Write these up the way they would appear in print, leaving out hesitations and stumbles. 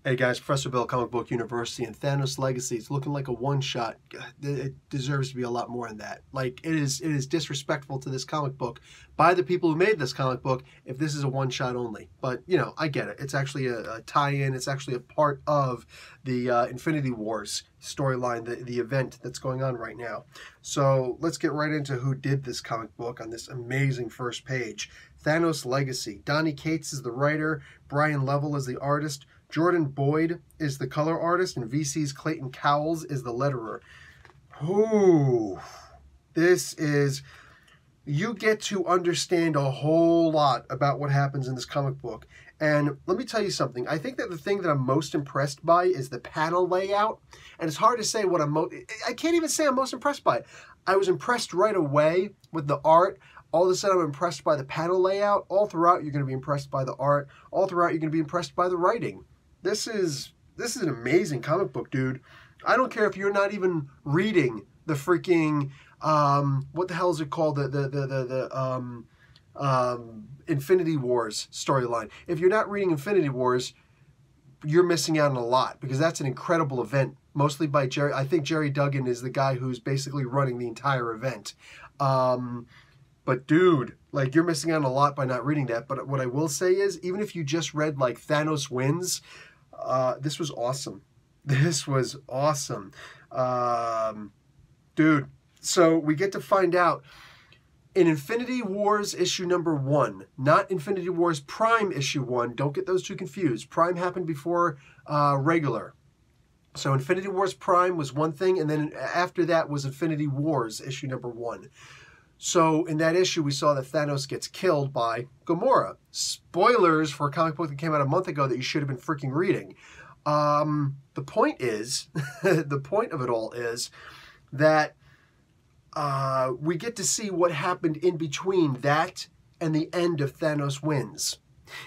Hey guys, Professor Bill, Comic Book University, and Thanos Legacy. It's looking like a one-shot. It deserves to be a lot more than that. Like, it is disrespectful to this comic book by the people who made this comic book if this is a one-shot only. But, you know, I get it. It's actually a tie-in. It's actually a part of the Infinity Wars storyline, the event that's going on right now. So let's get right into who did this comic book on this amazing first page. Thanos Legacy. Donny Cates is the writer. Brian Level is the artist. Jordan Boyd is the color artist, and VC's Clayton Cowles is the letterer. Ooh, this is... You get to understand a whole lot about what happens in this comic book. And let me tell you something. I think that the thing that I'm most impressed by is the panel layout. And it's hard to say what I can't even say I'm most impressed by it. I was impressed right away with the art. All of a sudden, I'm impressed by the panel layout. All throughout, you're going to be impressed by the art. All throughout, you're going to be impressed by the writing. This is an amazing comic book, dude. I don't care if you're not even reading the freaking what the hell is it called? The Infinity Wars storyline. If you're not reading Infinity Wars, you're missing out on a lot, because that's an incredible event, mostly by Jerry. I think Jerry Duggan is the guy who's basically running the entire event. But dude, like, you're missing out on a lot by not reading that. But what I will say is, even if you just read like Thanos Wins, this was awesome. This was awesome. Dude, so we get to find out in Infinity Wars issue number 1, not Infinity Wars Prime issue 1. Don't get those two confused. Prime happened before regular. So Infinity Wars Prime was one thing, and then after that was Infinity Wars issue number 1. So in that issue, we saw that Thanos gets killed by Gamora. Spoilers for a comic book that came out a month ago that you should have been freaking reading. The point is, the point of it all is that we get to see what happened in between that and the end of Thanos Wins.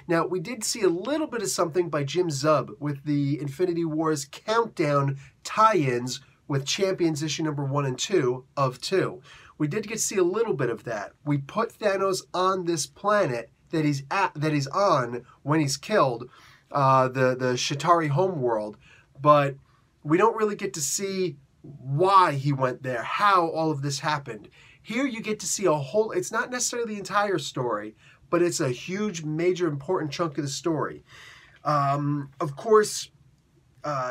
Now, we did see a little bit of something by Jim Zub with the Infinity Wars Countdown tie-ins with Champions issue number 1 and 2 of 2. We did get to see a little bit of that. We put Thanos on this planet that he's on when he's killed, the Chitauri homeworld, but we don't really get to see why he went there, how all of this happened. Here you get to see a whole, it's not necessarily the entire story, but it's a huge, major, important chunk of the story. Of course,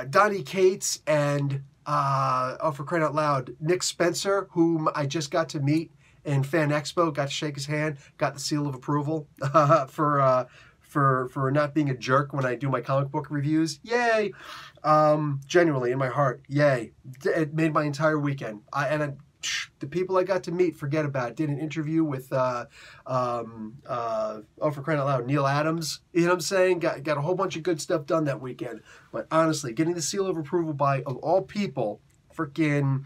Donny Cates and, oh, for crying out loud, Nick Spencer, whom I just got to meet in Fan Expo, got to shake his hand, got the seal of approval for not being a jerk when I do my comic book reviews. Yay! Genuinely, in my heart, yay. It made my entire weekend. The people I got to meet, forget about it. Did an interview with, oh, for crying out loud, Neil Adams. You know what I'm saying? Got a whole bunch of good stuff done that weekend. But honestly, getting the seal of approval by, of all people, freaking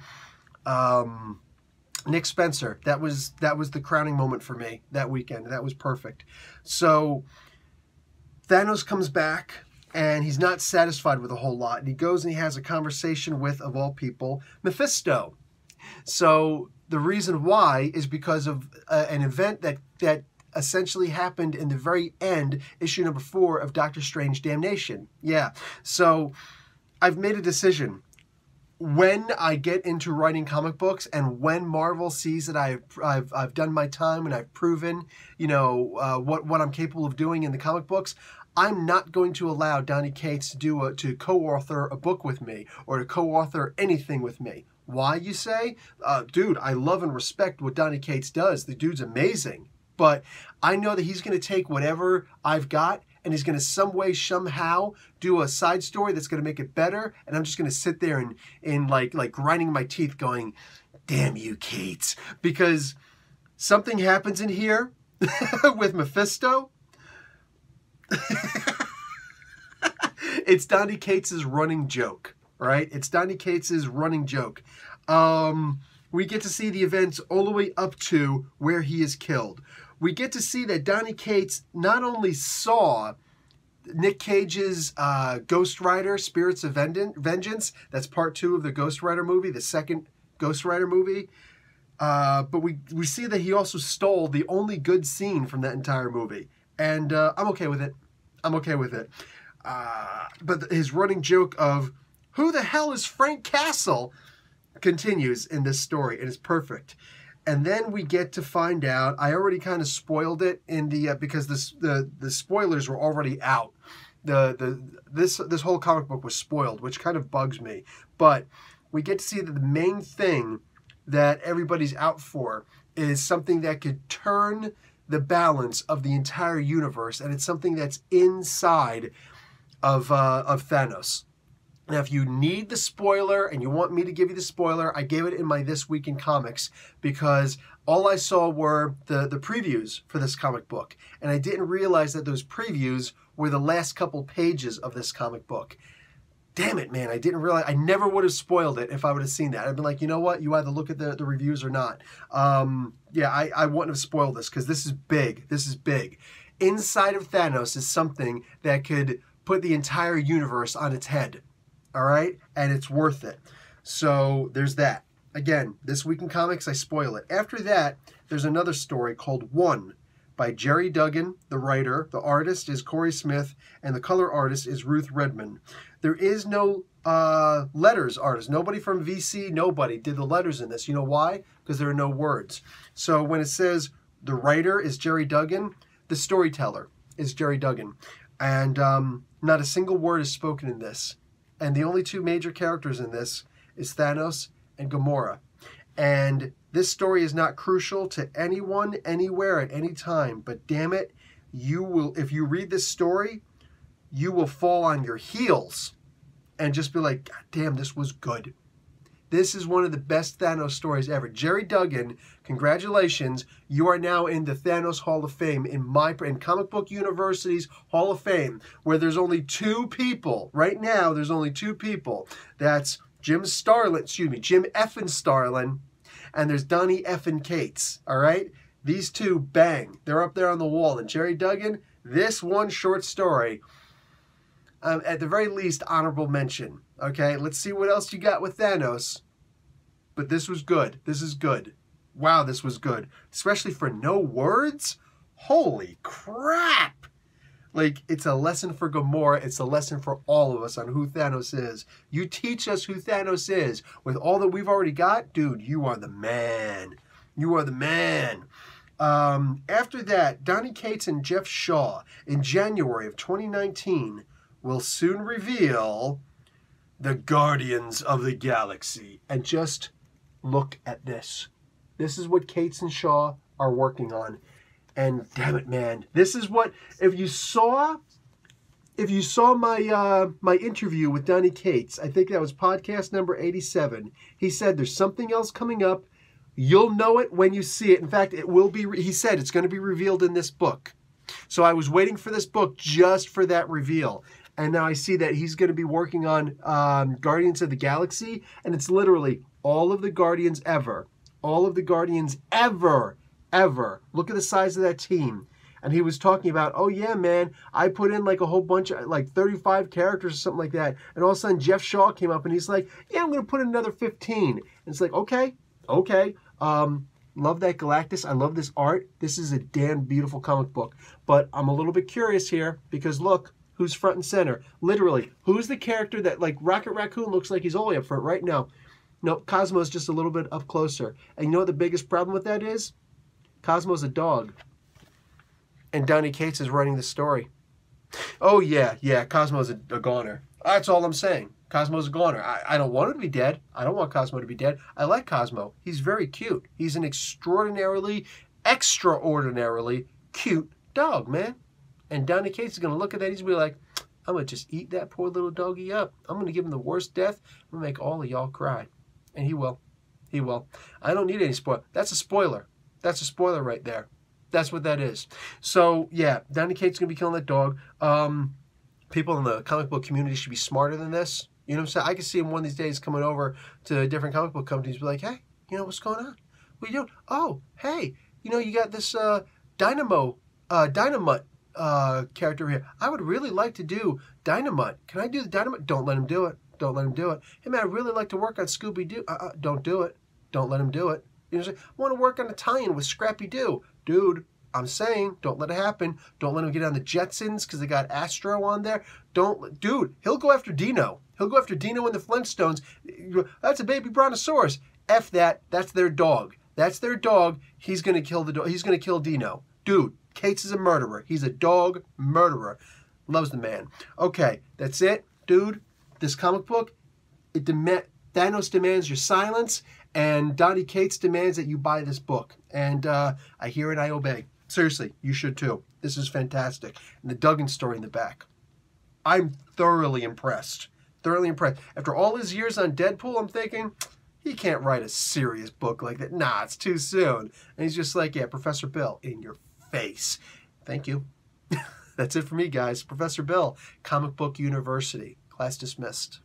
Nick Spencer. That was the crowning moment for me that weekend. That was perfect. So Thanos comes back, and he's not satisfied with a whole lot. And he goes and he has a conversation with, of all people, Mephisto. So the reason why is because of an event that essentially happened in the very end, issue number 4 of Doctor Strange Damnation. Yeah. So I've made a decision. When I get into writing comic books, and when Marvel sees that I've done my time and I've proven, you know, what I'm capable of doing in the comic books, I'm not going to allow Donny Cates to co-author a book with me or to co-author anything with me. Why, you say? Dude, I love and respect what Donny Cates does. The dude's amazing. But I know that he's going to take whatever I've got and he's going to some way, somehow do a side story that's going to make it better. And I'm just going to sit there and like grinding my teeth going, damn you, Cates. Because something happens in here with Mephisto. It's Donny Cates' running joke, right? It's Donny Cates' running joke. We get to see the events all the way up to where he is killed. We get to see that Donny Cates not only saw Nick Cage's Ghost Rider, Spirits of Vengeance, that's part 2 of the Ghost Rider movie, the second Ghost Rider movie, but we see that he also stole the only good scene from that entire movie. And I'm okay with it. I'm okay with it. But his running joke of, who the hell is Frank Castle, continues in this story. It is perfect. And then we get to find out, I already kind of spoiled it in the, because the spoilers were already out. This whole comic book was spoiled, which kind of bugs me. But we get to see that the main thing that everybody's out for is something that could turn the balance of the entire universe, and it's something that's inside of Thanos. Now, if you need the spoiler and you want me to give you the spoiler, I gave it in my This Week in Comics because all I saw were the previews for this comic book. And I didn't realize that those previews were the last couple pages of this comic book. Damn it, man. I didn't realize. I never would have spoiled it if I would have seen that. I'd been like, you know what? You either look at the reviews or not. Yeah, I wouldn't have spoiled this because this is big. This is big. Inside of Thanos is something that could put the entire universe on its head. All right? And it's worth it. So there's that. Again, This Week in Comics, I spoil it. After that, there's another story called One by Jerry Duggan, the writer. The artist is Corey Smith, and the color artist is Ruth Redman. There is no letters artist. Nobody from VC, nobody did the letters in this. You know why? Because there are no words. So when it says the writer is Jerry Duggan, the storyteller is Jerry Duggan. And not a single word is spoken in this. And the only two major characters in this is Thanos and Gamora. And this story is not crucial to anyone, anywhere, at any time. But damn it, you will, if you read this story, you will fall on your heels and just be like, God damn, this was good. This is one of the best Thanos stories ever. Jerry Duggan, congratulations. You are now in the Thanos Hall of Fame, in Comic Book University's Hall of Fame, where there's only two people. Right now, there's only two people. That's Jim Effin Starlin, and there's Donny Effin Cates, all right? These two, bang. They're up there on the wall. And Jerry Duggan, this one short story, at the very least, honorable mention. Okay, let's see what else you got with Thanos. But this was good. This is good. Wow, this was good. Especially for no words. Holy crap. Like, it's a lesson for Gamora. It's a lesson for all of us on who Thanos is. You teach us who Thanos is. With all that we've already got, dude, you are the man. You are the man. After that, Donny Cates and Jeff Shaw in January of 2019 will soon reveal the Guardians of the Galaxy. And just look at this. This is what Cates and Shaw are working on. And damn it, man, this is what, if you saw my interview with Donny Cates, I think that was podcast number 87. He said there's something else coming up. You'll know it when you see it. In fact, it will be. He said it's going to be revealed in this book. So I was waiting for this book just for that reveal. And now I see that he's going to be working on Guardians of the Galaxy. And it's literally all of the Guardians ever. All of the Guardians ever. Look at the size of that team. And he was talking about, oh yeah, man, I put in like a whole bunch of, like 35 characters or something like that. And all of a sudden Jeff Shaw came up and he's like, yeah, I'm going to put in another 15. And it's like, okay. Love that Galactus. I love this art. This is a damn beautiful comic book. But I'm a little bit curious here because look, who's front and center? Literally, who's the character that, like, Rocket Raccoon looks like he's all the way up front right now? No, Cosmo's just a little bit up closer. And you know what the biggest problem with that is? Cosmo's a dog. And Donny Cates is writing the story. Oh, yeah, Cosmo's a goner. That's all I'm saying. Cosmo's a goner. I don't want him to be dead. I don't want Cosmo to be dead. I like Cosmo. He's very cute. He's an extraordinarily cute dog, man. And Donny Cates is going to look at that. He's going to be like, I'm going to just eat that poor little doggy up. I'm going to give him the worst death. I'm going to make all of y'all cry. And he will. He will. I don't need any spoiler. That's a spoiler. That's a spoiler right there. That's what that is. So, yeah, Donny Cates is going to be killing that dog. People in the comic book community should be smarter than this. You know what I'm saying? I can see him one of these days coming over to different comic book companies and be like, hey, you know, what's going on? What are you doing? Oh, hey, you know, you got this Dynamite character here. I would really like to do Dynamite. Can I do the Dynamite? Don't let him do it. Don't let him do it. Hey, man, I'd really like to work on Scooby-Doo. Don't do it. Don't let him do it. You know what I'm saying? I want to work on a tie-in with Scrappy-Doo. Dude, I'm saying, don't let it happen. Don't let him get on the Jetsons because they got Astro on there. Dude, he'll go after Dino. He'll go after Dino and the Flintstones. That's a baby brontosaurus. F that. That's their dog. That's their dog. He's gonna kill the dog. He's gonna kill Dino. Dude, Cates is a murderer. He's a dog murderer. Loves the man. Okay, that's it, dude. This comic book, Thanos demands your silence, and Donny Cates demands that you buy this book. And I hear it, I obey. Seriously, you should too. This is fantastic. And the Duggan story in the back. I'm thoroughly impressed. Thoroughly impressed. After all his years on Deadpool, I'm thinking, he can't write a serious book like that. Nah, it's too soon. And he's just like, yeah, Professor Bill, in your face. Thank you. That's it for me, guys. Professor Bill, Comic Book University. Class dismissed.